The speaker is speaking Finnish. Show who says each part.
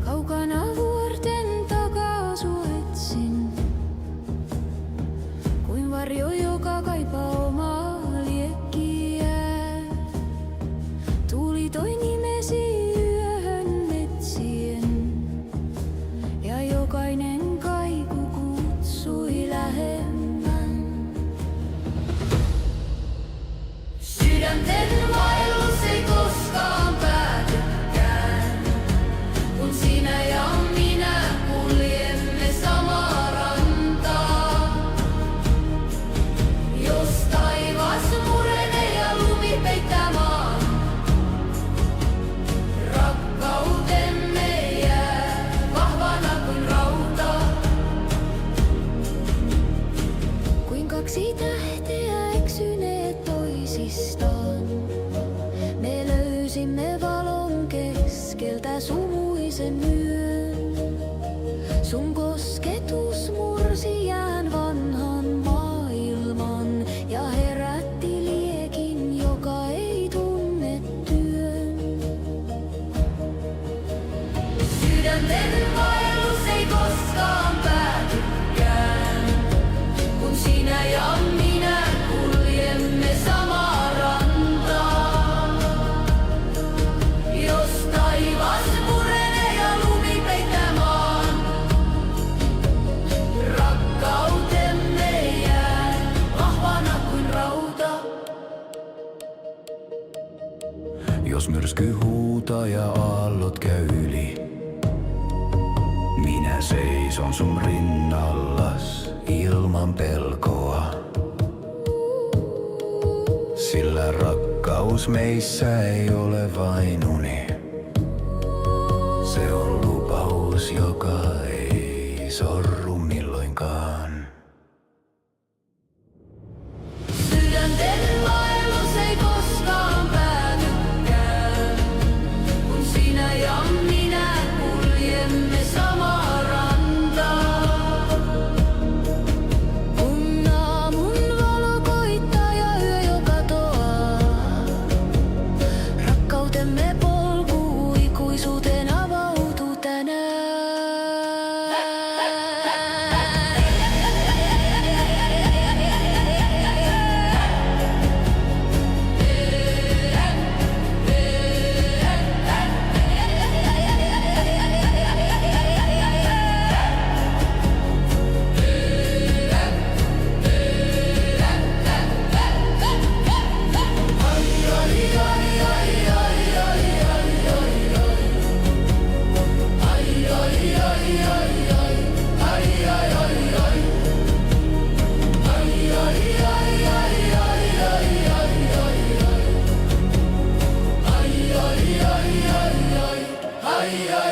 Speaker 1: Kaukana vuorten takaa sua etsin, kuin varjo, joka kaipaa omaa liekkiä. Tuuli toi nimesi yöhön etsien, ja jokainen kaiku kutsui lähemmän. Sydänten vaellus ei koskaan päätykään, kun sinä ja minä kuljemme samaa rantaa. Jos taivas murenee ja lumi peittää maan, rakkautemme jää vahvana kuin rauta. Kuin kaksi tähteä eksyneet toisistaan, me löysimme valon keskeltä sumuisen yön. Sun kosketus mursi jään vanhan maailman ja herätti liekin, joka ei tunne työn. Sydänten vaellus ei koskaan päätykään, kun sinä ja minä kuljemme samaa rantaa. Jos taivas murenee ja lumi peittää maan, rakkautemme jää vahvana kuin rauta.
Speaker 2: Jos myrsky huutaa ja aallot käy yli, minä seison sun rinnallas ilman pelkoa. Sillä rakkaus meissä ei ole vain uni, se on lupaus, joka ei sorru milloinkaan.
Speaker 1: Sydänten vaellus ei koskaan päätykään, kun sinä ja minä kuljemme samaa rantaa. Kun aamun valo koittaa ja yö jo katoaa, rakkautemme polku ikuisuuteen avautuu tänään.
Speaker 2: Ai, ai.